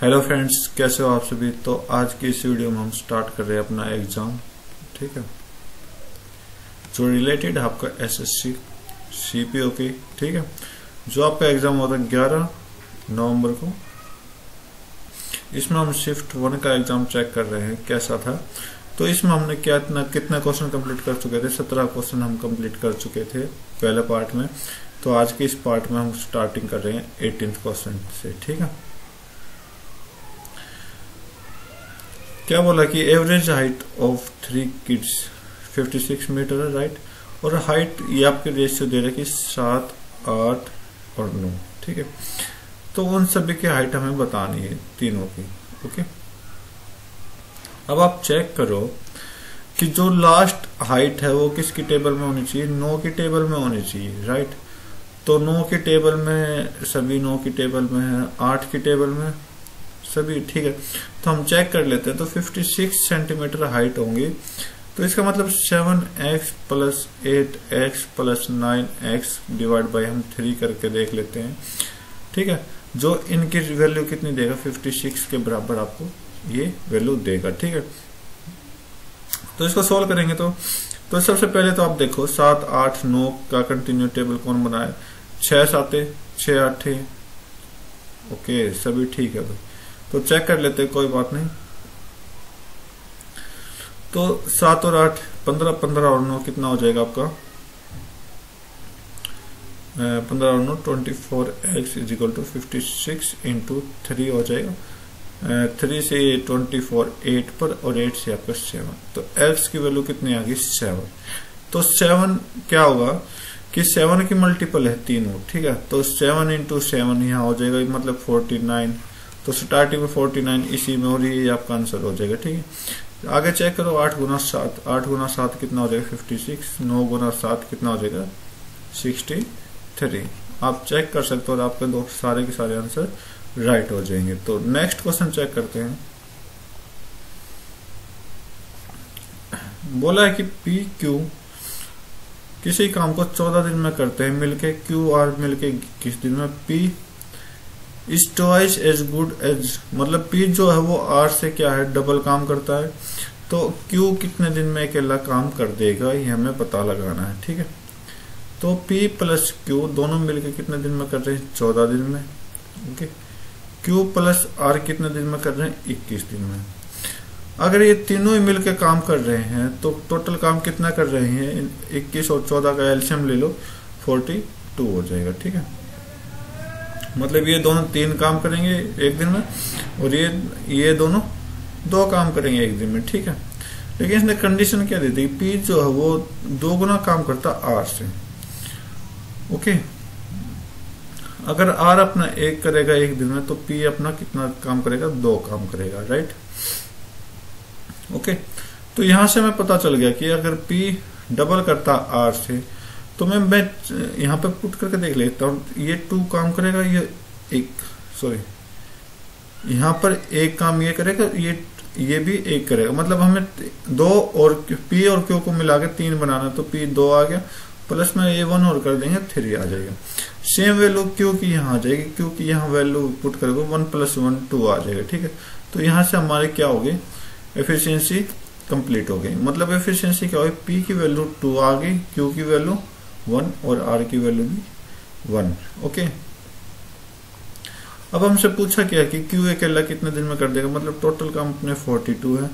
Hello friends, कैसे हो आप सभी। तो आज की इस वीडियो में हम स्टार्ट कर रहे हैं अपना एग्जाम, ठीक है, जो रिलेटेड आपका एसएससी सीपीओ की, ठीक है, जो आपका एग्जाम होता है 11 नवंबर को। इसमें हम शिफ्ट 1 का एग्जाम चेक कर रहे हैं कैसा था। तो इसमें हमने कितने क्वेश्चन कंप्लीट कर चुके थे। 17 क्वेश्चन हम कंप्लीट कर चुके थे पहले पार्ट में। तो आज के इस पार्ट में हम स्टार्टिंग कर रहे हैं 18th क्वेश्चन से, ठीक है। क्या बोला कि average height of 3 kids 56 metre है, राइट। और हाइट ये आपके रेशियो दे रहा है कि 7, 8 और 9, ठीक है। तो उन सभी की हाइट हमें बतानी है, तीनों की, ओके। अब आप चेक करो कि जो लास्ट हाइट है वो किसकी टेबल में होनी चाहिए, 9 की टेबल में होनी चाहिए, राइट। तो 9 की टेबल में सभी 9 की टेबल में है, 8 की टेबल में सभी, ठीक है। तो हम चेक कर लेते हैं। तो 56 सेंटीमीटर हाइट होंगी। तो इसका मतलब 7x + 8x + 9x divide by हम 3 करके देख लेते हैं, ठीक है। जो इनकी वैल्यू कितनी देगा, 56 के बराबर आपको ये वैल्यू देगा, ठीक है। तो इसको सोल्व करेंगे। तो सबसे पहले तो आप देखो 7, 8, 9 का कंटिन्यू टेबल कौन बनाए, 6 7 6 8, ओके, सभी ठीक है भाई। तो चेक कर लेते हैं, कोई बात नहीं। तो 7 और 8 15, 15 और 9 कितना हो जाएगा आपका, 15 और 9 24x = 56 × 3 हो जाएगा। 3 से 24 8 पर और 8 से आपका 7। तो x की वैल्यू कितनी आ गई, 7। तो 7 क्या होगा कि 7 की मल्टीपल है तीनों, ठीक है। तो 7 × 7 यहाँ हो जाएगा, मतलब 49। तो स्टार्टिंग में 49 इसी में, और ये आपका आंसर हो जाएगा, ठीक है। आगे चेक करो, 8 × 7, 8 × 7 कितना हो जाएगा, 56। 9 × 7 कितना हो जाएगा, 63। आप चेक कर सकते हो और आपके दो सारे के सारे आंसर राइट हो जाएंगे। तो नेक्स्ट क्वेश्चन चेक करते हैं। बोला है कि पी क्यू किसी काम को 14 दिन में करते हैं मिलके, क्यू आर मिलके किस दिन में। P is twice as good as, मतलब पी जो है वो आर से क्या है, डबल काम करता है। तो क्यू कितने दिन में अकेला काम कर देगा, ये हमें पता लगाना है, ठीक है। तो P + Q दोनों मिलकर कितने दिन में कर रहे हैं, 14 दिन में, ओके। Q + R कितने दिन में कर रहे हैं, 21 दिन में। अगर ये तीनों ही मिलकर काम कर रहे हैं तो टोटल काम कितना कर रहे हैं, 21 और 14 का एलसीएम ले लो, 42 हो जाएगा, ठीक है। मतलब ये दोनों 3 काम करेंगे एक दिन में, और ये दोनों 2 काम करेंगे एक दिन में, ठीक है। लेकिन इसने कंडीशन क्या दी थी, P जो है वो 2 गुना काम करता R से, ओके। अगर R अपना 1 करेगा एक दिन में, तो P अपना कितना काम करेगा, 2 काम करेगा, राइट, ओके। तो यहां से हमें पता चल गया कि अगर P डबल करता R से, तो मैं यहाँ पे पुट करके देख लेता हूँ। ये 2 काम करेगा, ये यहाँ पर 1 काम ये करेगा, ये भी 1 करेगा। मतलब हमें 2 और P और Q को मिला के 3 बनाना, तो P 2 आ गया, प्लस में ये 1 और कर देंगे, 3 आ जाएगा। सेम वैल्यू Q की यहाँ आ जाएगी, Q की यहाँ वैल्यू पुट करेगा, 1 + 1 2 आ जाएगा, ठीक है। तो यहाँ से हमारे क्या हो गई, एफिशिएंसी कंप्लीट हो गई। मतलब एफिशिएंसी क्या हो गई, P की वैल्यू 2 आ गई, Q की वैल्यू 1 और R की वैल्यू भी 1, ओके। अब हमसे पूछा क्या कि Q अकेला कितने दिन में कर देगा, मतलब टोटल काम अपने 42 है,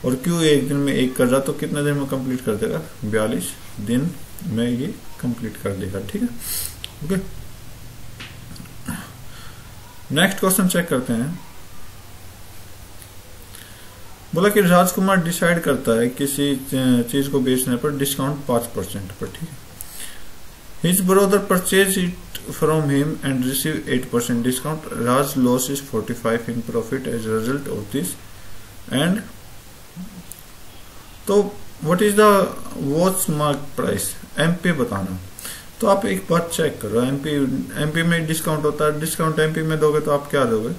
और Q एक दिन में 1 कर रहा, तो कितने दिन में कंप्लीट कर देगा, 42 दिन में ये कंप्लीट कर देगा, ठीक है, ओके। नेक्स्ट क्वेश्चन चेक करते हैं। बोला कि राजकुमार डिसाइड करता है किसी चीज को बेचने पर डिस्काउंट 5% पर, ठीक है। His brother purchased it from him and received 8% discount. Raj loss is 45 in profit as a result of this. And तो what is the watch mark price? MP बताना। तो आप एक बात चेक करो, MP में डिस्काउंट होता है, डिस्काउंट MP में दोगे तो आप क्या दोगे,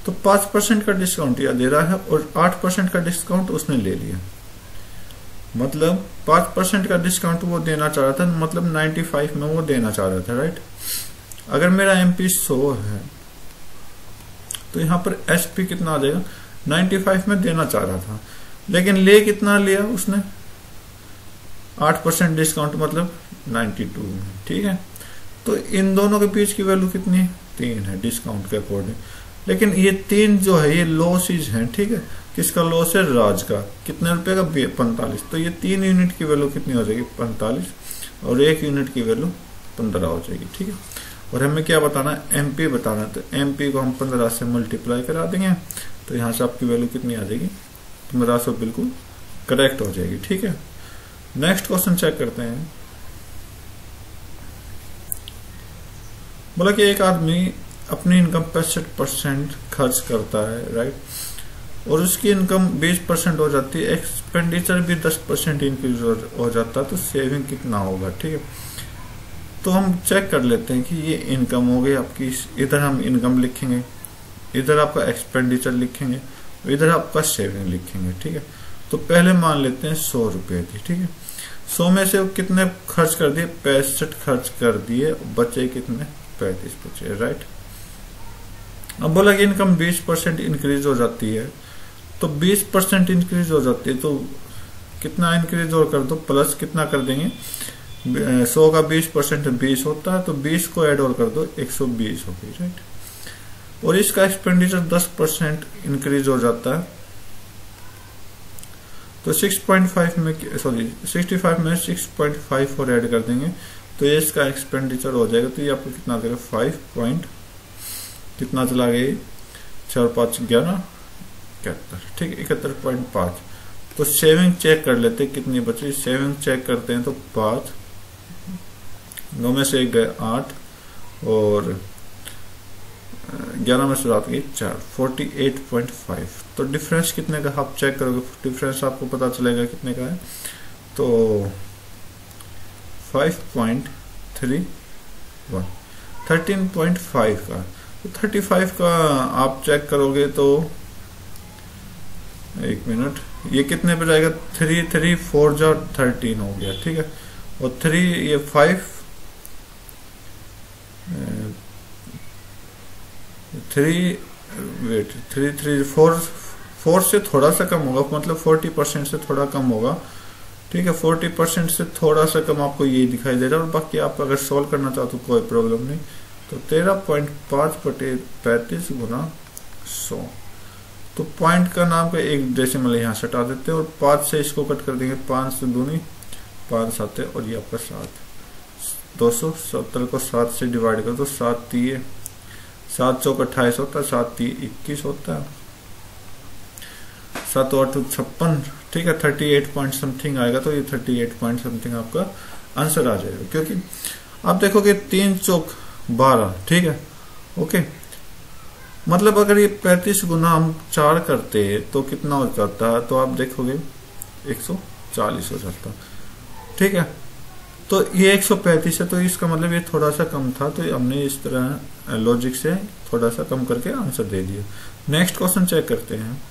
तो 5% का डिस्काउंट या दे रहा है, और 8% का डिस्काउंट उसने ले लिया। मतलब 5% का डिस्काउंट वो देना चाह रहा था, मतलब 95 में वो देना चाह रहा था, राइट। अगर मेरा MP 100 है तो यहाँ पर SP कितना आ जाएगा, 95 में देना चाह रहा था, लेकिन ले कितना लिया उसने, 8% डिस्काउंट, मतलब 92 में। ठीक है, तो इन दोनों के बीच की वैल्यू कितनी है, 3 है डिस्काउंट के अकॉर्डिंग। लेकिन ये 3 जो है ये लॉसेज हैं। ठीक है, किसका लॉस है, राज का। कितने रुपए का, 45। तो ये 3 यूनिट की वैल्यू कितनी हो जाएगी, 45, और 1 यूनिट की वैल्यू 15 हो जाएगी। ठीक है, और हमें क्या बताना है, MP बताना है। तो MP को हम 15 से मल्टीप्लाई करा देंगे, तो यहाँ से आपकी वैल्यू कितनी आ जाएगी, 1500 बिल्कुल करेक्ट हो जाएगी। ठीक है, नेक्स्ट क्वेश्चन चेक करते हैं। बोला कि एक आदमी अपनी इनकम 65% खर्च करता है, राइट, और उसकी इनकम 20% हो जाती है, एक्सपेंडिचर भी 10% इंक्रीज हो जाता है, तो सेविंग कितना होगा। ठीक है, तो हम चेक कर लेते हैं कि ये इनकम हो गई आपकी, इधर हम इनकम लिखेंगे, इधर आपका एक्सपेंडिचर लिखेंगे, इधर आपका सेविंग लिखेंगे। ठीक है, तो पहले मान लेते हैं 100 रुपए थी। ठीक है, 100 में से कितने खर्च कर दिए, 65 खर्च कर दिए, बचे कितने, 35 बचे, राइट। अब बोला कि इनकम 20% इंक्रीज हो जाती है, तो 20% इंक्रीज हो जाती है, तो कितना इंक्रीज और कर दो, प्लस कितना कर देंगे, 100 का 20% 20 होता है, तो 20 को ऐड और कर दो, 120 हो गई, राइट। और इसका एक्सपेंडिचर 10% इंक्रीज हो जाता है, तो 6.5 में, सॉरी 65 में 6.5 और ऐड कर देंगे, तो ये इसका एक्सपेंडिचर हो जाएगा। तो ये आपको कितना आ जाएगा, 5 पॉइंट कितना चला गया, 4 5 11 71। ठीक है, 71.5। तो सेविंग चेक कर लेते हैं कितनी बची, सेविंग चेक करते हैं तो 5, 9 में से 1 गए 8, और 11 में से 7 गई 4, 48.5। तो डिफरेंस कितने का आप चेक करोगे, डिफरेंस आपको पता चलेगा कितने का है, तो 5.31, 13.5 का। तो 35 का आप चेक करोगे तो 1 मिनट, ये कितने पे जाएगा, 3 3 4 जा 13 हो गया। ठीक है, और 3 ये 5 3 वेट 3 3 4 से थोड़ा सा कम होगा, मतलब 40% से थोड़ा कम होगा। ठीक है, 40% से थोड़ा सा कम आपको ये दिखाई दे रहा है, और बाकी आप अगर सोल्व करना चाहो तो कोई प्रॉब्लम नहीं। तो 13.5 बटे 35 गुना 100। तो पॉइंट का नाम का एक डेसिमल यहाँ से हटा देते हैं, और 5 से इसको कट कर देंगे, 5 से दूनी 5 7, और ये आपका 7, 270 को 7 से डिवाइड कर दो, 7 3 7 चौक 28 होता है, 7 3 21 होता है, 7 8 56। ठीक है, 38 पॉइंट समथिंग आएगा, तो ये 38 पॉइंट समथिंग आपका आंसर आ जाएगा। क्योंकि आप देखोगे 3 चौक 12। ठीक है, ओके, मतलब अगर ये 35 गुना हम 4 करते तो कितना हो जाता है, तो आप देखोगे 140 हो जाता। ठीक है, तो ये 135 है, तो इसका मतलब ये थोड़ा सा कम था, तो हमने इस तरह लॉजिक से थोड़ा सा कम करके आंसर दे दिया। नेक्स्ट क्वेश्चन चेक करते हैं।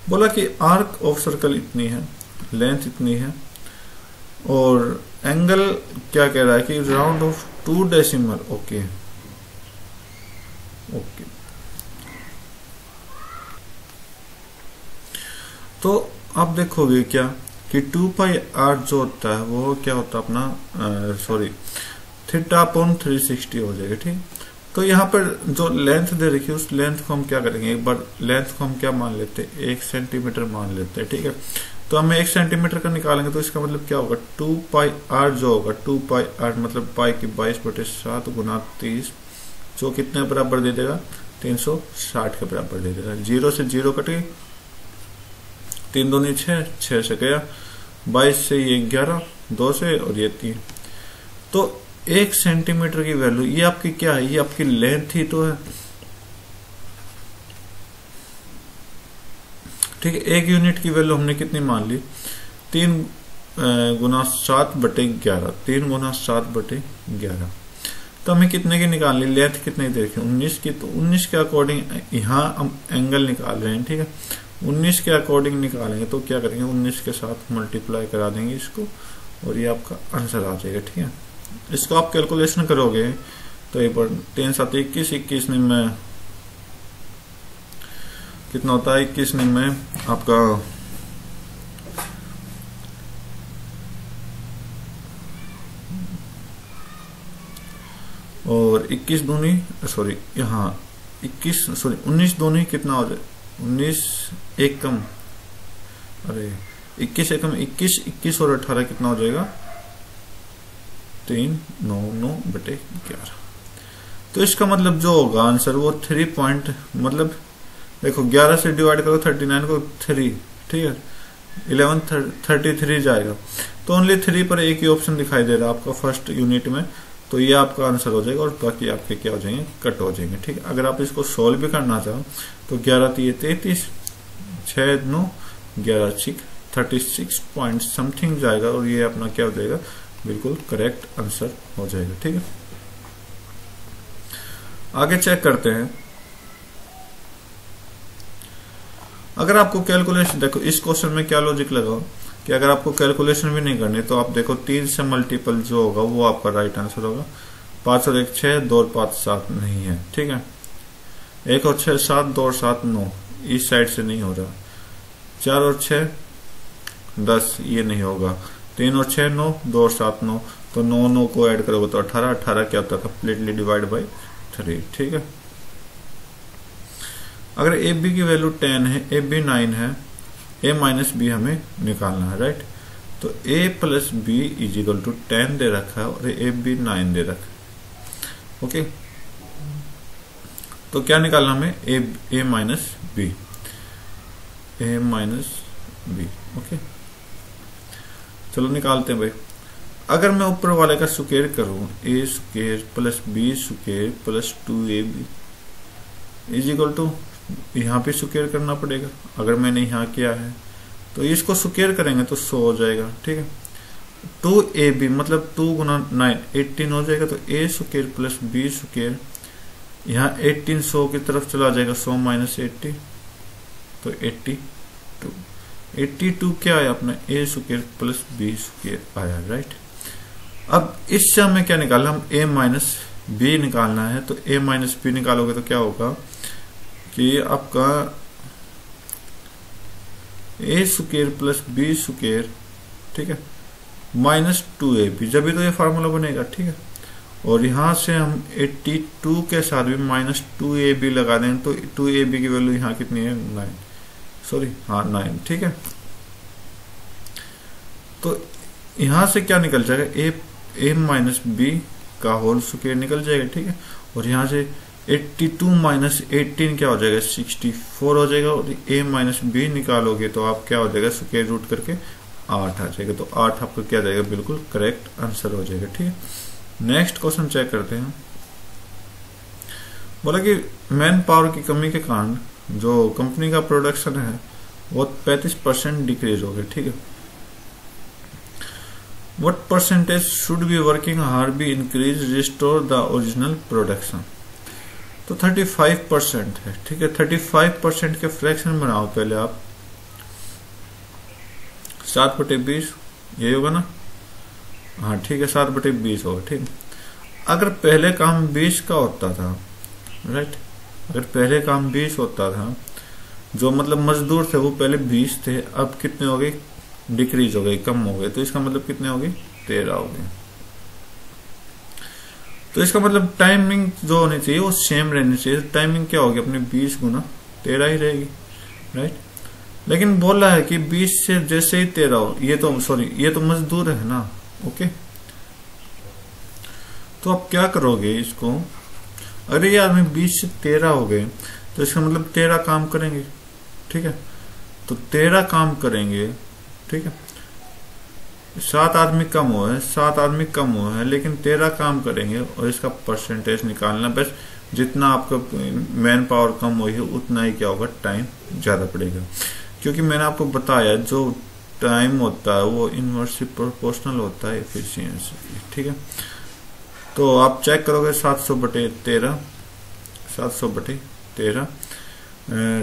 बोला कि आर्क ऑफ सर्कल इतनी है, लेंथ इतनी है, और एंगल क्या कह रहा है कि round of 2 decimal. Okay okay, तो आप देखोगे क्या कि 2 पाई r जो होता है वो क्या होता है अपना, सॉरी थीटा अपॉन 360 हो जाएगा। ठीक, तो यहाँ पर जो लेंथ दे रखी है उस लेंथ को हम क्या करेंगे, एक बार लेंथ को हम क्या मान लेते हैं, 1 सेंटीमीटर मान लेते हैं। ठीक है, तो हमें 1 सेंटीमीटर का निकालेंगे, तो इसका मतलब क्या होगा, 2 पाई r जो होगा, 2 पाई r मतलब पाई की 22/7 गुना 30, जो कितने बराबर दे देगा, 360 के बराबर दे देगा। 0 से 0 कट गई, 3 दूनी 6, 6 से गया, 22 से ये 11, 2 से, और ये 3। तो 1 सेंटीमीटर की वैल्यू ये आपकी क्या है, ये आपकी लेंथ ही तो है। ठीक है, 1 यूनिट की वैल्यू हमने कितनी मान ली, 3 गुना 7 बटे 11, 3 गुना 7 बटे 11। तो हमें कितने की निकालनी, लेंथ कितने की देखिए 19 की, तो 19 के अकॉर्डिंग यहाँ हम एंगल निकाल रहे हैं। ठीक है, 19 के अकॉर्डिंग निकालेंगे, तो क्या करेंगे, 19 के साथ मल्टीप्लाई करा देंगे इसको, और ये आपका आंसर आ जाएगा। ठीक है, इसको आप कैलकुलेशन करोगे तो एक बार 3 7 21, 21 में कितना होता है, 21 में आपका और 21 दूनी सॉरी यहाँ 19 दूनी कितना हो जाए, 19 एक कम, अरे 21 एक कम 21, 21 और 18 कितना हो जाएगा 3 9 9 बटे 11। तो इसका मतलब जो होगा आंसर वो 3 पॉइंट, मतलब देखो 11 से डिवाइड करो 39 को 3, ठीक है 11 33 जाएगा। तो ओनली 3 पर एक ही ऑप्शन दिखाई दे रहा है आपका फर्स्ट यूनिट में, तो ये आपका आंसर हो जाएगा और बाकी आपके क्या हो जाएंगे, कट हो जाएंगे। ठीक है, अगर आप इसको सोल्व भी करना चाहो तो 11 3 33, 6 9 11 6 36 पॉइंट समथिंग जाएगा और ये अपना क्या हो जाएगा, बिल्कुल करेक्ट आंसर हो जाएगा। ठीक है, आगे चेक करते हैं। अगर आपको कैलकुलेशन, देखो इस क्वेश्चन में क्या लॉजिक लगाओ कि अगर आपको कैलकुलेशन भी नहीं करनी तो आप देखो 3 से मल्टीपल जो होगा वो आपका राइट आंसर होगा। 5 और 1 6, 2 और 5 7 नहीं है। ठीक है, 1 और 6 7, 2 और 7 9, इस साइड से नहीं हो रहा। 4 और 6 10, ये नहीं होगा। 3 और 6 9, 2 और 7 9, तो 9 9 को ऐड करोगे तो 18, 18 क्या होता है कंप्लीटली डिवाइड बाई 3। ठीक है, अगर ए बी की वैल्यू 10 है, ए बी 9 है, ए माइनस बी हमें निकालना है, राइट। तो a plus b is equal to 10 दे रखा है और ए बी 9 दे रखा है। ओके, तो क्या निकालना हमें, ए माइनस बी, ए माइनस बी। ओके, चलो निकालते हैं भाई। अगर मैं ऊपर वाले का स्क्वायर करूं, a square plus b square plus 2ab is equal to, यहाँ पे स्क्वायर करना पड़ेगा। अगर मैंने यहाँ किया है तो इसको स्क्वायर करेंगे तो 100 हो जाएगा। ठीक है, 2ab मतलब 2 गुना 9 18 हो जाएगा। तो ए स्क्वायर प्लस बी स्क्वायर, यहाँ 18 100 की तरफ चला जाएगा, 100 माइनस 80 तो 82। 82 क्या आया अपना, ए स्क्वायर प्लस बी स्क्वायर आया, राइट। अब इससे हमें क्या निकालना, हम ए माइनस बी निकालना है। तो ए माइनस बी निकालोगे तो क्या होगा कि आपका ए स्क्वायर प्लस बी स्क्वायर, ठीक है, माइनस 2ab, जब भी तो ये फार्मूला बनेगा। ठीक है, और यहां से हम 82 के साथ भी माइनस 2ab लगा दें तो 2ab की वैल्यू यहाँ कितनी है, 9, सॉरी हाँ 9। ठीक है, तो यहां से क्या निकल जाएगा, ए माइनस बी का होल स्क्वायर निकल जाएगा। ठीक है, और यहां से 82 माइनस 18 क्या हो जाएगा, 64 हो जाएगा। और ए माइनस बी निकालोगे तो आप क्या हो जाएगा, स्क्वायर रूट करके 8 आ जाएगा। तो 8 आपका क्या जाएगा, बिल्कुल करेक्ट आंसर हो जाएगा। ठीक है, नेक्स्ट क्वेश्चन चेक करते हैं। बोला कि मैन पावर की कमी के कारण जो कंपनी का प्रोडक्शन है वो 35% डिक्रीज हो गया। ठीक है, what percentage should be working hard be increase restore the original production। तो 35% है। ठीक है, 35% के फ्रैक्शन बनाओ पहले आप, 7/20 यही होगा ना, हाँ ठीक है 7/20 होगा। ठीक, अगर पहले काम 20 का होता था, राइट, अगर पहले काम 20 होता था, जो मतलब मजदूर थे वो पहले 20 थे, अब कितने हो गए, डिक्रीज हो गई, कम हो गए। तो इसका मतलब कितने हो गए, 13 हो गए। तो इसका मतलब टाइमिंग जो होनी चाहिए वो सेम रहनी चाहिए। टाइमिंग क्या होगी अपनी, 20 गुना 13 ही रहेगी, राइट। लेकिन बोला है कि 20 से जैसे ही 13 हो, ये तो सॉरी ये तो मजदूर है ना। ओके, तो आप क्या करोगे इसको, अरे यार में 20 से 13 हो गए तो इसका मतलब 13 काम करेंगे। ठीक है, तो 13 काम करेंगे। ठीक है, 7 आदमी कम हुए हैं, 7 आदमी कम हुए हैं, लेकिन 13 काम करेंगे और इसका परसेंटेज निकालना। बस जितना आपका मैन पावर कम हुई है उतना ही क्या होगा, टाइम ज्यादा पड़ेगा। क्योंकि मैंने आपको बताया जो टाइम होता है वो इनवर्सली प्रोपोर्शनल होता है एफिशिएंसी। ठीक है, तो आप चेक करोगे 700/13, 700/13,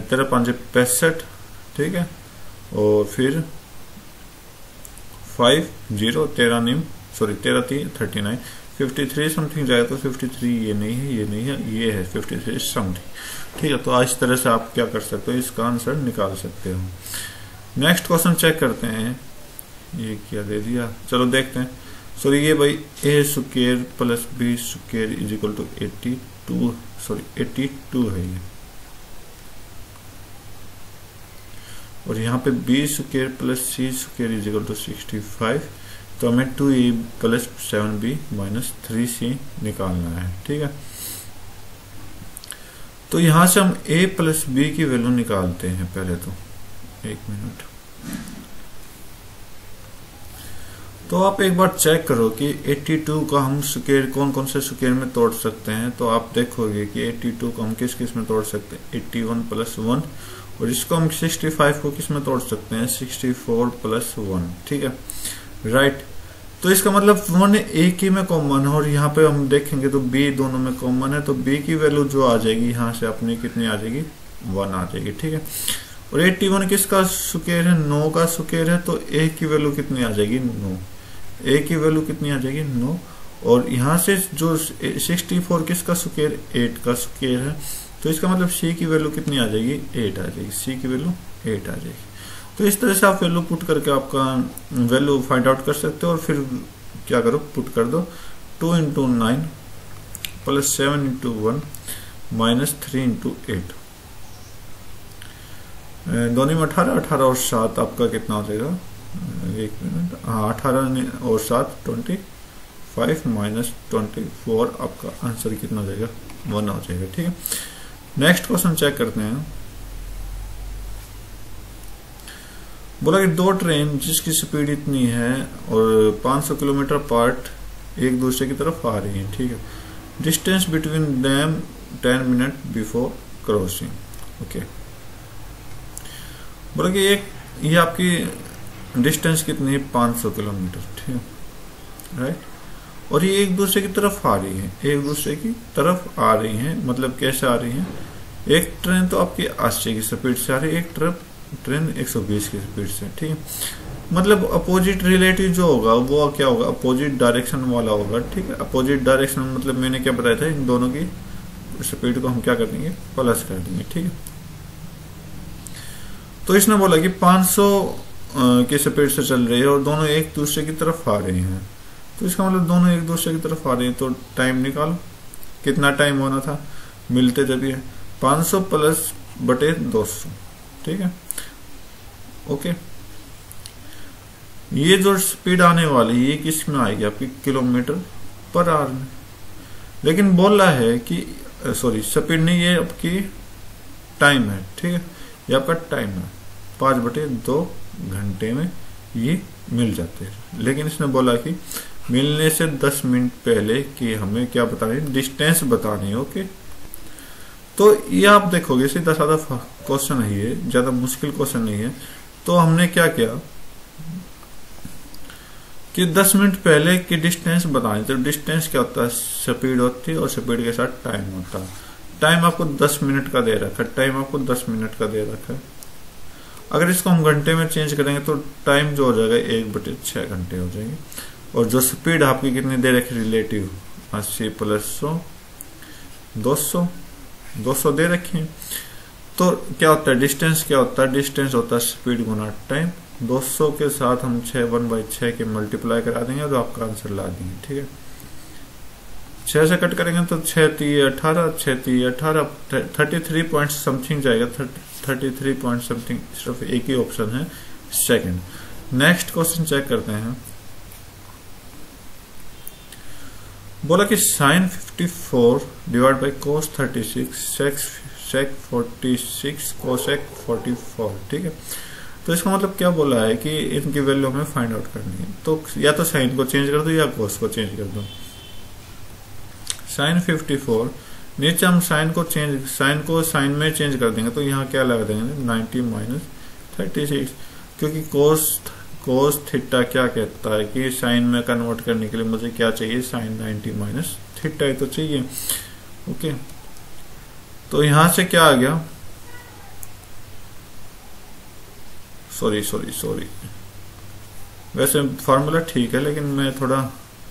13 5 65। ठीक है, और फिर 5 0 13 9 सॉरी 13 3 39 53 समथिंग जाएगा तो 53 ये नहीं है, ये नहीं है, ये है 53 समथिंग। ठीक है, तो इस तरह से आप क्या कर सकते हो, इसका आंसर निकाल सकते हो। नेक्स्ट क्वेश्चन चेक करते हैं, ये क्या दे दिया, चलो देखते हैं। सॉरी ये भाई a square plus b square is equal to 82 है ये, और यहाँ पे b square plus c square is equal to 65, तो हमें 2a plus 7b minus 3c निकालना है। ठीक है, तो यहां से हम a प्लस b की वैल्यू निकालते हैं पहले तो, एक मिनट। तो आप एक बार चेक करो कि 82 का हम स्क्वायर कौन कौन से स्क्वायर में तोड़ सकते हैं, तो आप देखोगे कि 82 को हम किस किस में तोड़ सकते हैं, 81 प्लस 1, और इसको हम 65 को किस में तोड़ सकते हैं, 64 प्लस 1। ठीक है, राइट। तो इसका मतलब 1 एक ही में कॉमन है, और यहाँ पे हम देखेंगे तो b दोनों में कॉमन है, तो b की वैल्यू जो आ जाएगी यहाँ से अपनी कितनी आ जाएगी, 1 आ जाएगी। ठीक है, और 81 किसका स्क्वायर है, 9 का स्क्वायर है, तो a की वैल्यू कितनी आ जाएगी, 9। a की वैल्यू कितनी आ जाएगी, 9। और यहाँ से जो 64 किसका स्क्वायर, 8 का स्क्वायर है, तो इसका मतलब c की वैल्यू कितनी आ जाएगी, 8 आ जाएगी, c की वैल्यू 8 आ जाएगी। तो इस तरह से आप वैल्यू पुट करके आपका वैल्यू फाइंड आउट कर सकते हो, और फिर क्या करो, पुट कर दो 2 × 9 प्लस 7 × 1 माइनस 3 × 8, दोनों में 18, 18 और 7 आपका कितना हो जाएगा, एक मिनट, हाँ 18 और 7 25 माइनस 24, आपका आंसर कितना हो जाएगा, 1 हो जाएगा। ठीक है, नेक्स्ट क्वेश्चन चेक करते हैं। बोला कि दो ट्रेन जिसकी स्पीड इतनी है और 500 किलोमीटर अपार्ट एक दूसरे की तरफ आ रही है। ठीक है, distance between them 10 minute before crossing. Okay, बोला कि ये आपकी डिस्टेंस कितनी है, 500 किलोमीटर। ठीक है, राइट, और ये एक दूसरे की तरफ आ रही है, एक दूसरे की तरफ आ रही है, मतलब कैसे आ रही है, एक ट्रेन तो आपकी 80 की स्पीड से आ रही है, एक ट्रेन 120 की स्पीड से। ठीक है, मतलब अपोजिट रिलेटिव जो होगा वो क्या होगा, अपोजिट डायरेक्शन वाला होगा। ठीक है, अपोजिट डायरेक्शन मतलब मैंने क्या बताया था, इन दोनों की स्पीड को हम क्या कर देंगे, प्लस कर देंगे। ठीक है, तो इसने बोला कि 500 की स्पीड से चल रही है और दोनों एक दूसरे की तरफ आ रहे हैं, तो इसका मतलब दोनों एक दूसरे की तरफ आ रहे हैं, तो टाइम निकालो, कितना टाइम होना था, मिलते जब ये 500 प्लस बटे 200। ठीक है, ओके, ये जो स्पीड आने वाली ये किस में आएगी, आपकी किलोमीटर पर आवर में, लेकिन बोल रहा है कि सॉरी स्पीड नहीं, ये आपकी टाइम है। ठीक है, ये आपका टाइम है, 5/2 घंटे में ये मिल जाते हैं, लेकिन इसने बोला कि मिलने से 10 मिनट पहले कि हमें क्या बताना है, डिस्टेंस बतानी है। ओके, तो ये आप देखोगे सीधा साधा क्वेश्चन है, ये ज्यादा मुश्किल क्वेश्चन नहीं है। तो हमने क्या किया कि 10 मिनट पहले की डिस्टेंस बतानी, तो डिस्टेंस क्या होता है, स्पीड होती है और स्पीड के साथ टाइम होता है। टाइम आपको 10 मिनट का दे रखा है, टाइम आपको 10 मिनट का दे रखा है। अगर इसको हम घंटे में चेंज करेंगे तो टाइम जो हो जाएगा 1/6 घंटे हो जाएगी, और जो स्पीड आपकी कितनी दे रखी रिलेटिव 80 प्लस 100 200 दे रखी है। तो क्या होता है, डिस्टेंस क्या होता है, डिस्टेंस होता है स्पीड गुना टाइम। 200 के साथ हम 1/6 के मल्टीप्लाई करा देंगे तो आपका आंसर ला देंगे। ठीक है, 6 से कट करेंगे तो 6 3 18, 6 3 18, 33 पॉइंट समथिंग जाएगा, 33 पॉइंट समथिंग। सिर्फ एक ही ऑप्शन है सेकंड। नेक्स्ट क्वेश्चन चेक करते हैं। बोला कि sin 54 divide by cos 36 sec 46 cosec 44। ठीक है, तो इसका मतलब क्या बोला है कि इनकी वैल्यू हमें फाइंड आउट करनी है। तो या तो साइन को चेंज कर दो या cos को चेंज कर दो। sin 54 नीचे हम साइन को साइन में चेंज कर देंगे, तो यहाँ क्या लगा देंगे 90 माइनस 36, क्योंकि cos थीटा क्या कहता है कि साइन में कन्वर्ट करने के लिए मुझे क्या चाहिए, साइन 90 माइनस थीटा तो चाहिए। ओके, तो यहां से क्या आ गया, सॉरी वैसे फॉर्मूला ठीक है, लेकिन मैं थोड़ा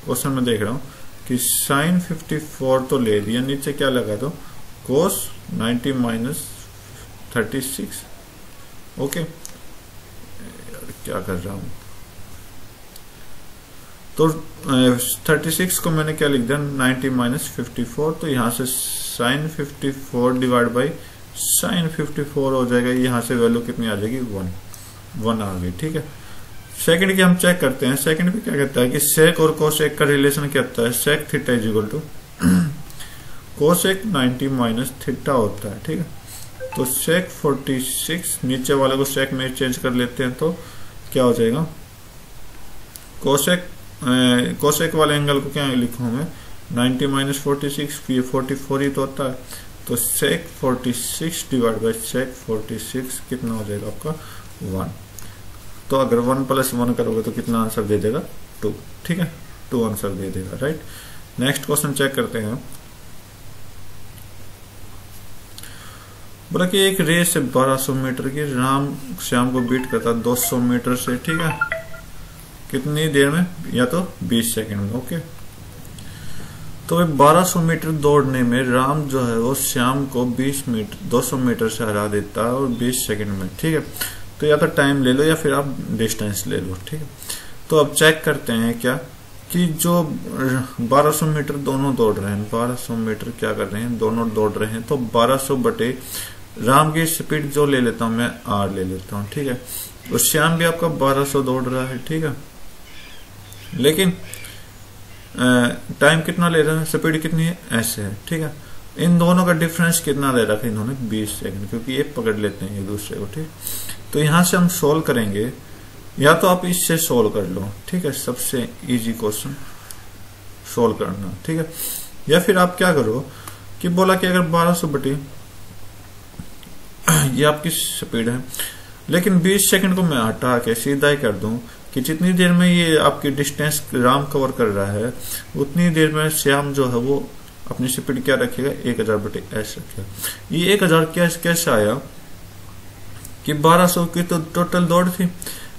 क्वेश्चन में देख रहा हूं। कि साइन 54 तो ले लिया, नीचे क्या लगा दो कोस 90 माइनस 36। ओके, क्या कर रहा हूं, तो 36 को मैंने क्या लिख दिया 90 माइनस 54, तो यहां से साइन 54 डिवाइड बाई साइन 54 हो जाएगा। यहां से वैल्यू कितनी आ जाएगी 1 आ गई। ठीक है, सेकंड की हम चेक करते हैं। सेकंड भी क्या कहता है कि सेक और कोसेक का रिलेशन क्या होता है, sec theta is equal to cosec 90 minus theta होता है। ठीक है, तो सेक 46, नीचे वाले को सेक में चेंज कर लेते हैं तो क्या हो जाएगा, कोसेक वाले एंगल को क्या लिखूं मैं 90 माइनस 46, ये 44 ही तो होता है, तो सेक 46 डिवाइड बाई सेक 46 कितना हो जाएगा आपका 1। तो अगर 1 प्लस 1 करोगे तो कितना आंसर दे देगा 2। ठीक है, 2 आंसर दे देगा। राइट, नेक्स्ट क्वेश्चन चेक करते हैं। बोला कि एक रेस से 1200 मीटर की राम श्याम को बीट करता 200 मीटर से। ठीक है, कितनी देर में, या तो 20 सेकंड में। ओके, तो 1200 मीटर दौड़ने में राम जो है वो श्याम को 200 मीटर से हरा देता है और 20 सेकंड में। ठीक है, तो या तो टाइम ले लो या फिर आप डिस्टेंस ले लो। ठीक है, तो अब चेक करते हैं क्या कि जो 1200 मीटर दोनों दौड़ रहे हैं, 1200 मीटर क्या कर रहे हैं, दोनों दौड़ रहे हैं, तो 1200 बटे राम की स्पीड जो ले लेता हूं मैं R ले लेता हूं। ठीक है, और श्याम भी आपका 1200 दौड़ रहा है। ठीक है, लेकिन टाइम कितना ले रहा है, स्पीड कितनी है ऐसे है। ठीक है, इन दोनों का डिफरेंस कितना ले रखा है इन्होंने 20 सेकंड, क्योंकि ये पकड़ लेते हैं एक दूसरे को। ठीक, तो यहां से हम सोल्व करेंगे, या तो आप इससे सोल्व कर लो। ठीक है, सबसे इजी क्वेश्चन सोल्व करना। ठीक है, या फिर आप क्या करो कि बोला कि अगर 1200 बटी ये आपकी स्पीड है, लेकिन 20 सेकंड को मैं हटा के सीधा ही कर दूं कि जितनी देर में ये आपकी डिस्टेंस राम कवर कर रहा है उतनी देर में श्याम जो है वो अपनी स्पीड क्या रखेगा 1000 बटे एस रखेगा। ये 1000 कैसे आया कि 1200 की तो टोटल दौड़ थी,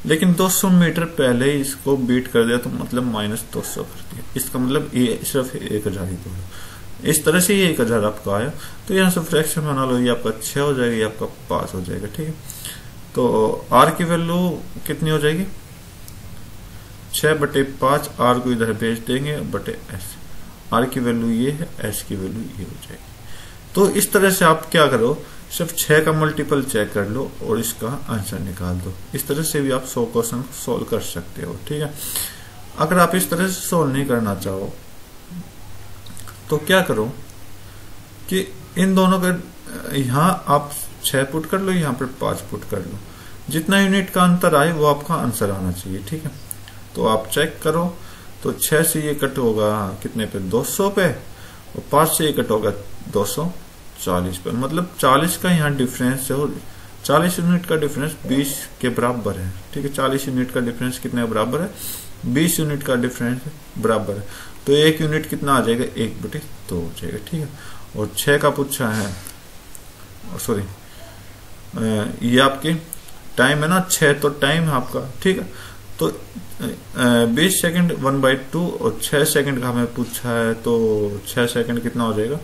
लेकिन 200 मीटर पहले ही इसको बीट कर दिया, तो मतलब -200 कर दिया। इसका मतलब ये सिर्फ 1000 ही दौड़। इस तरह से ये 1000 आपका आया। तो यहाँ से फ्रैक्शन बना लो, ये आपका 6 हो जाएगा, ये आपका 5 हो जाएगा। ठीक है, तो आर की वैल्यू कितनी हो जाएगी 6 बटे 5। आर को इधर भेज देंगे बटे एस, आर की वैल्यू ये है, एस की वैल्यू ये हो जाएगी। तो इस तरह से आप क्या करो, सिर्फ 6 का मल्टीपल चेक कर लो और इसका आंसर निकाल दो। इस तरह से भी आप 100 क्वेश्चन सोल्व कर सकते हो। ठीक है, अगर आप इस तरह से सोल्व नहीं करना चाहो तो क्या करो कि इन दोनों का यहां आप 6 पुट कर लो, यहां पर 5 पुट कर लो, जितना यूनिट का अंतर आए वो आपका आंसर आना चाहिए। ठीक है, तो आप चेक करो, तो 6 से ये कट होगा कितने पे 200 पे, और 5 से ये कट होगा 240 पे, मतलब 40 का यहाँ डिफरेंस है, 40 यूनिट का डिफरेंस 20 के बराबर है। ठीक है, 40 यूनिट का डिफरेंस कितने बराबर है 20 यूनिट का डिफरेंस बराबर है, तो 1 यूनिट कितना आ जाएगा 1/2 हो जाएगा। ठीक है, और 6 का पूछा है, सॉरी ये आपकी टाइम है ना 6, तो टाइम है आपका। ठीक है, तो 20 सेकंड 1/2 और 6 सेकंड का हमें पूछा है, तो 6 सेकंड कितना हो जाएगा,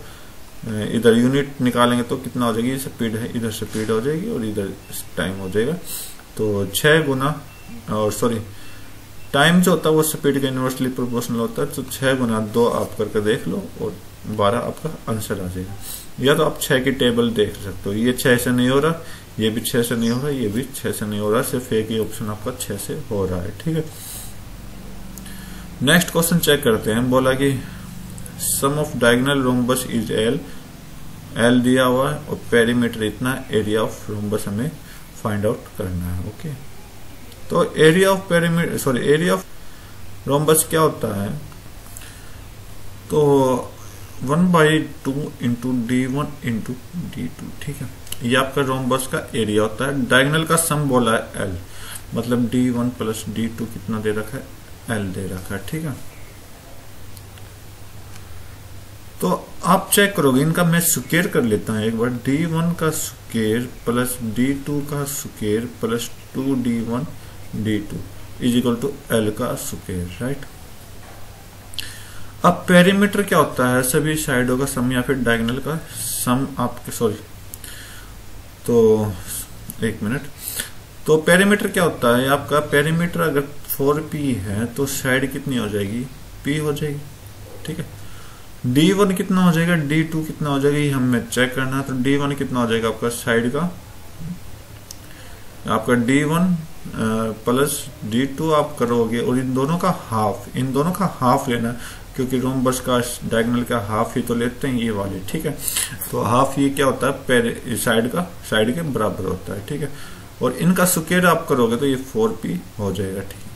इधर यूनिट निकालेंगे तो कितना हो जाएगी, स्पीड है, इधर स्पीड हो जाएगी और इधर टाइम हो जाएगा। तो 6 गुना, और सॉरी टाइम जो होता है वो स्पीड के इनवर्सली प्रोपोर्शनल होता है, तो 6 गुना 2 आप करके देख लो और 12 आपका आंसर आ जाएगा। या तो आप 6 की टेबल देख सकते हो, ये 6 से नहीं हो रहा, ये भी 6 से नहीं हो रहा, ये भी 6 से नहीं हो रहा, सिर्फ एक ही ऑप्शन आपका 6 से हो रहा है। ठीक है, नेक्स्ट क्वेश्चन चेक करते हैं। बोला कि sum of diagonal rhombus is L दिया हुआ है और पेरीमीटर इतना, एरिया ऑफ रोम्बस हमें फाइंड आउट करना है। ओके, तो area of perimeter, sorry area of rhombus क्या होता है, तो 1/2 इंटू D1 इंटू D2। ठीक है, ये आपका रोम्बस का एरिया होता है। डायगोनल का सम बोला है L, मतलब D1 प्लस D2 कितना दे रखा है L दे रखा है। ठीक है, तो आप चेक करोगे, इनका मैं स्क्वायर कर लेता हूं एक बार, D1 का स्क्वायर प्लस D2 का square plus 2D1 D2 is equal to L का स्क्वायर। राइट, अब पेरीमीटर क्या होता है, सभी साइडों का सम या फिर डायगोनल का सम आपके, सॉरी तो एक मिनट, तो पेरीमीटर क्या होता है आपका, पेरीमीटर अगर 4p है तो साइड कितनी हो जाएगी, p हो जाएगी, ठीक है। d1 कितना हो जाएगा, d2 कितना हो जाएगा, ये हमें चेक करना है। तो d1 कितना हो जाएगा आपका साइड का, आपका d1 प्लस d2 आप करोगे और इन दोनों का हाफ लेना, क्योंकि रोम्बस का डायगोनल का हाफ ही तो लेते हैं ये वाले, ठीक है। तो हाफ ये क्या होता है, साइड के बराबर होता है, ठीक है। और इनका स्क्वायर आप करोगे तो ये 4p हो जाएगा, ठीक है।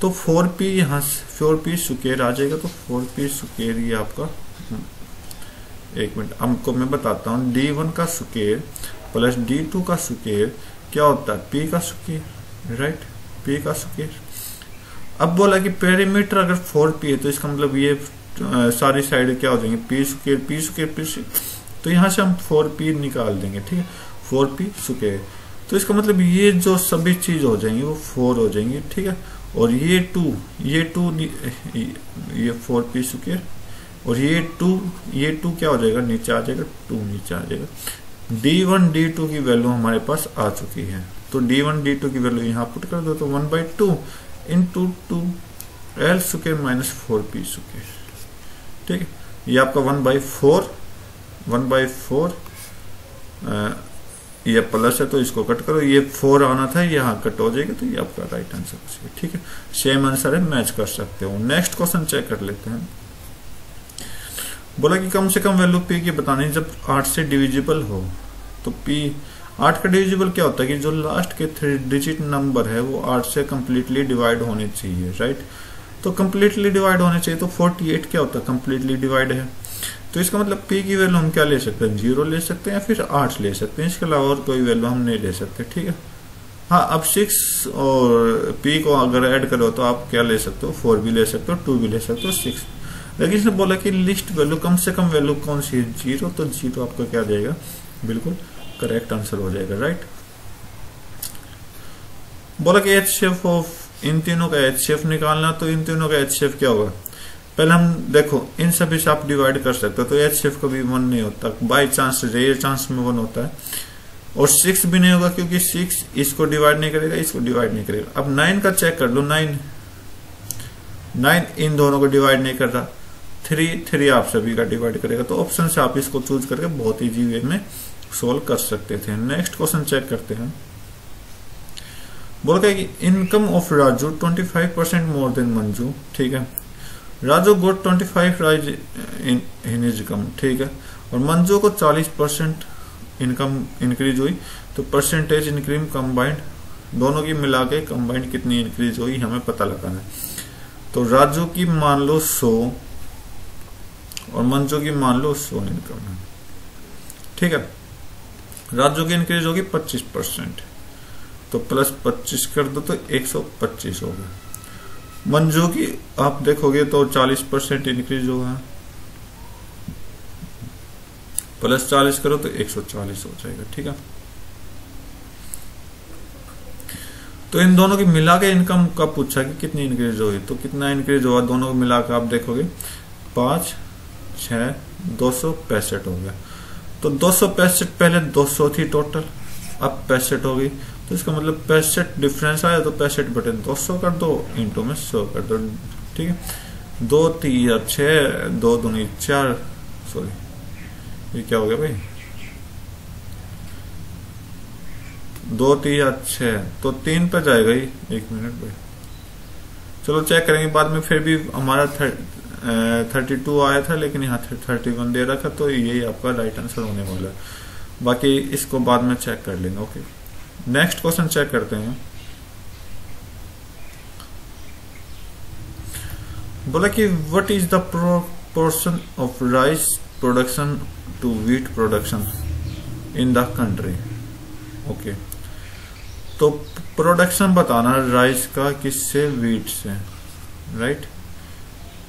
तो 4p यहाँ 4p स्क्वायर आ जाएगा, तो 4p स्क्वायर ये आपका, एक मिनट हमको मैं बताता हूँ, d1 का स्क्वायर प्लस d2 का स्क्वायर क्या होता है, p का स्क्वायर, राइट, p का स्क्वायर। अब बोला कि पेरीमीटर अगर 4p है तो इसका मतलब ये सारी साइड क्या हो जाएंगे, p स्क्वायर, तो यहाँ से हम 4p निकाल देंगे, ठीक है, 4p स्क्वायर। तो इसका मतलब ये जो सभी चीज हो जाएंगी वो 4 हो जाएंगी, ठीक है। और ये 2 ये 4p स्क्वायर, और ये 2 क्या हो जाएगा, नीचे आ जाएगा, 2 नीचे आ जाएगा। d1 d2 की वैल्यू हमारे पास आ चुकी है, तो d1 d2 की वैल्यू यहाँ पुट कर दो, तो 1/2 into 2l square minus 4p square, ठीक है। ये आपका 1/4 ये प्लस है तो इसको कट करो, ये 4 आना था यहाँ कट हो जाएगा, तो ये आपका राइट आंसर, ठीक है। सेम आंसर है, मैच कर सकते हो। नेक्स्ट क्वेश्चन चेक कर लेते हैं। बोला कि कम से कम वैल्यू p की बतानी जब 8 से डिविजिबल हो, तो p 8 का डिविजिबल क्या होता है कि जो लास्ट के 3 डिजिट नंबर है वो 8 से कंप्लीटली डिवाइड होने चाहिए, राइट। तो कंप्लीटली डिवाइड होने चाहिए, तो 48 क्या होता है, कंप्लीटली डिवाइड है। तो इसका मतलब p की वैल्यू हम क्या ले सकते हैं, 0 ले सकते हैं या फिर 8 ले सकते हैं, इसके अलावा और कोई वैल्यू हम नहीं ले सकते, ठीक है। हाँ, अब 6 और p को अगर ऐड करो तो आप क्या ले सकते हो, 4 भी ले सकते हो, 2 भी ले सकते हो, 6। लेकिन इसने बोला कि लिस्ट वैल्यू कम से कम वैल्यू कौन सी है, 0, तो 0 आपका क्या जाएगा, बिल्कुल करेक्ट आंसर हो जाएगा, राइट। बोला कि HCF ऑफ इन तीनों का HCF निकालना, तो इन तीनों का HCF क्या होगा, पहले हम देखो इन सभी से आप डिवाइड कर सकते हो, तो HCF कभी 1 नहीं होता, बाई चांस रेयर चांस में 1 होता है। और 6 भी नहीं होगा, क्योंकि 6 इसको डिवाइड नहीं करेगा, इसको डिवाइड नहीं करेगा। अब 9 का चेक कर लो, 9 इन दोनों को डिवाइड नहीं कर रहा, 3 आप सभी का डिवाइड करेगा। तो ऑप्शन से आप इसको चूज करके बहुत इजी वे में सोल्व कर सकते थे। नेक्स्ट क्वेश्चन चेक करते हैं। बोलता है कि income of Raju 25% more than Manju, ठीक है। राजू गोट 25 राइज इन हिज इनकम, ठीक है, और मंजू को 40% इनकम इंक्रीज हुई, तो परसेंटेज इंक्रीज कंबाइंड, दोनों की मिला के कंबाइंड कितनी इंक्रीज हुई हमें पता लगाना है। तो राजू की मान लो 100 और मंजू की मान लो 100 इनकम है, ठीक है। राजू की इंक्रीज होगी 25%, तो प्लस 25 कर दो तो 125 हो गया। मंजू की आप देखोगे तो 40% इंक्रीज होगा, प्लस 40 करो तो 140 हो जाएगा, ठीक है। तो इन दोनों की मिला के इनकम का पूछा कि कितनी इंक्रीज होगी, तो कितना इंक्रीज होगा दोनों को मिला के आप देखोगे 5, 6, 265 हो गया। तो 265 पहले 200 थी टोटल, अब 65 हो गई, तो इसका मतलब 65 डिफरेंस आया, तो 65/200 कर दो, इंटू में 100 कर दो, ठीक है। 2 3 6, 2 दूनी 4, सॉरी ये क्या हो गया भाई, 2 3 6, तो 3 पे जाएगा ही, 1 मिनट भाई, चलो चेक करेंगे बाद में। फिर भी हमारा 32 आया था, लेकिन यहाँ 31 दे रखा, तो यही आपका राइट आंसर होने वाला है। बाकी इसको बाद में चेक कर लेंगे, ओके। नेक्स्ट क्वेश्चन चेक करते हैं। बोला कि what is the proportion of rice production to wheat production in the country, okay. तो प्रोडक्शन बताना राइस का किससे, व्हीट से, राइट।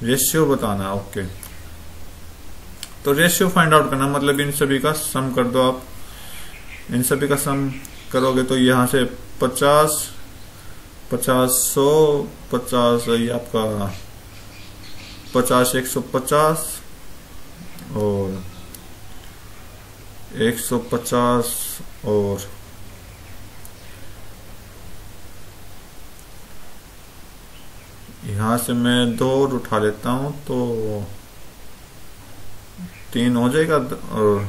रेशियो बताना, ओके। तो रेशियो फाइंड आउट करना मतलब इन सभी का सम कर दो आप, इन सभी का सम करोगे तो यहां से 50, 50, 100, 50, ये आपका 50 150 और 150 और यहां से मैं 2 और उठा लेता हूं तो 3 हो जाएगा और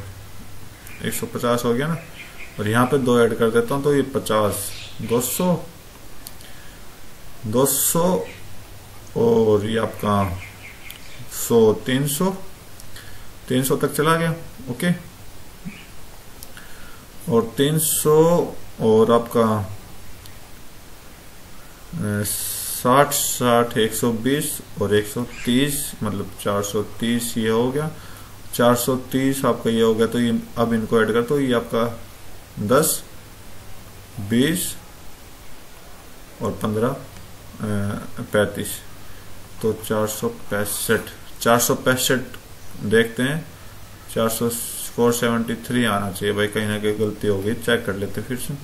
150 हो गया ना, और यहाँ पे 2 ऐड कर देता हूं तो ये 50 200 200 और ये आपका 100 300 300 तक चला गया। ओके, और 300 और आपका 60 60 120 और 130 मतलब 430 ये हो गया। 430 आपका ये हो गया, तो ये अब इनको ऐड कर तो ये आपका 10 20 और 15 35 तो 465 देखते हैं। 473 आना चाहिए भाई, कहीं ना कहीं गलती हो गई, चेक कर लेते फिर से।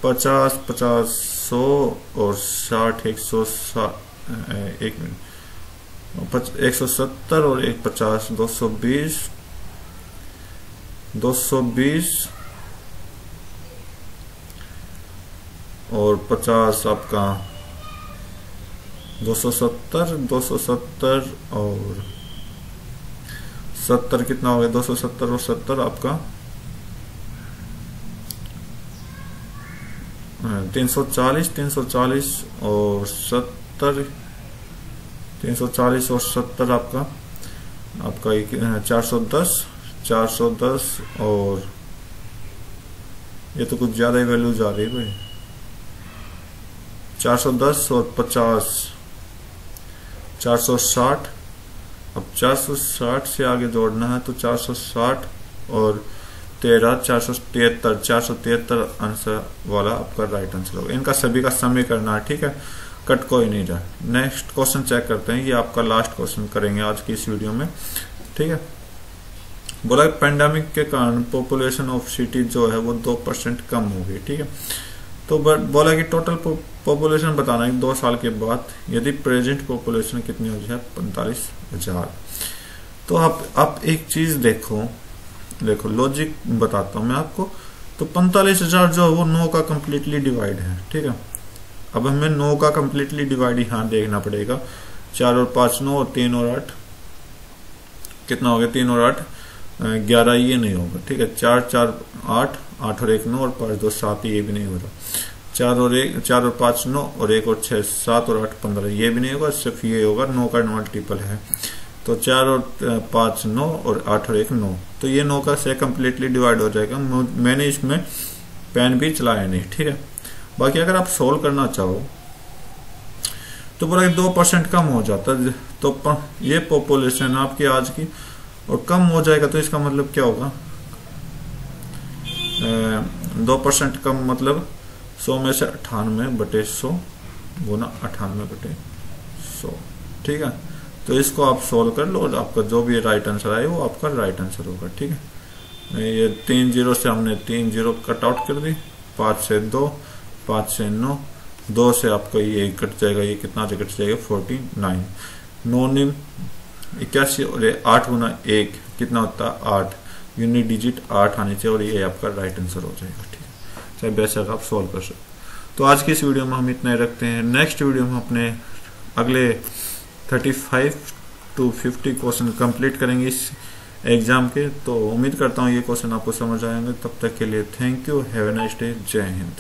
50 50 100 और 60 160 एक मिनट 170 और 150 220 220 और 50 आपका 270 270 और 70 कितना हो गया 270 और 70 आपका 340 340 और 70 340 और 70 आपका 410 410 और ये तो कुछ ज्यादा ही वैल्यू जा रही है भाई। 410 और 50 460, अब 460 से आगे जोड़ना है तो 460 और 13 473 473 आंसर वाला आपका राइट आंसर होगा। इनका सभी का सम ही करना है, ठीक है, कट कोई नहीं रहा। नेक्स्ट क्वेश्चन चेक करते हैं, ये आपका लास्ट क्वेश्चन करेंगे आज की इस वीडियो में, ठीक है। बोला पेंडेमिक के कारण पॉपुलेशन ऑफ सिटी जो है वो 2% कम हो गई, ठीक है। तो बोला कि टोटल पॉपुलेशन बताना है 2 साल के बाद, यदि प्रेजेंट पॉपुलेशन कितनी हो जाए 45,000। तो आप एक चीज देखो लॉजिक बताता हूं मैं आपको। तो 45,000 जो है वो 9 का कंप्लीटली डिवाइड है, ठीक है। अब हमें 9 का कंप्लीटली डिवाइड यहाँ देखना पड़ेगा। 4 और 5 9 और 3 और 8 कितना हो गया 3 और 8 11, ये नहीं होगा, ठीक है। 4 4 8 8 और 1 9 और 5 2 7, ये भी नहीं हो रहा। 4 और 5 9 और 1 और 6 7 और 8 15, ये भी नहीं होगा, सिर्फ ये होगा 9 का मल्टीपल है। तो 4 और 5 9 और 8 और 1 9, तो ये 9 का से कम्प्लीटली डिवाइड हो जाएगा। मैंने इसमें पेन भी चलाया नहीं, ठीक है। बाकी अगर आप सोल्व करना चाहो तो बोला 2% कम हो जाता है, तो ये पॉपुलेशन आपकी आज की और कम हो जाएगा, तो इसका मतलब क्या होगा 2% कम मतलब 100 में से 98/100 गुना 98/100, ठीक है। तो इसको आप सोल्व कर लो और आपका जो भी राइट आंसर आए वो आपका राइट आंसर होगा, ठीक है। ये 3 0 से हमने 3 0 कट आउट कर दी, 5 से 2 5 से 9 2 से आपका ये कट जाएगा, ये कितना से कट जाएगा 49 9 निम 81 और 8 गुना 1 कितना होता है 8, यूनिट डिजिट 8 आने चाहिए और ये आपका राइट आंसर हो जाएगा, ठीक है। चाहे बेशक आप सोल्व कर सकते। तो आज की इस वीडियो में हम इतना ही रखते हैं। नेक्स्ट वीडियो में अपने अगले 35 to 50 क्वेश्चन कंप्लीट करेंगे इस एग्जाम के। तो उम्मीद करता हूँ ये क्वेश्चन आपको समझ आएंगे। तब तक के लिए thank you, have a nice day, जय हिंद।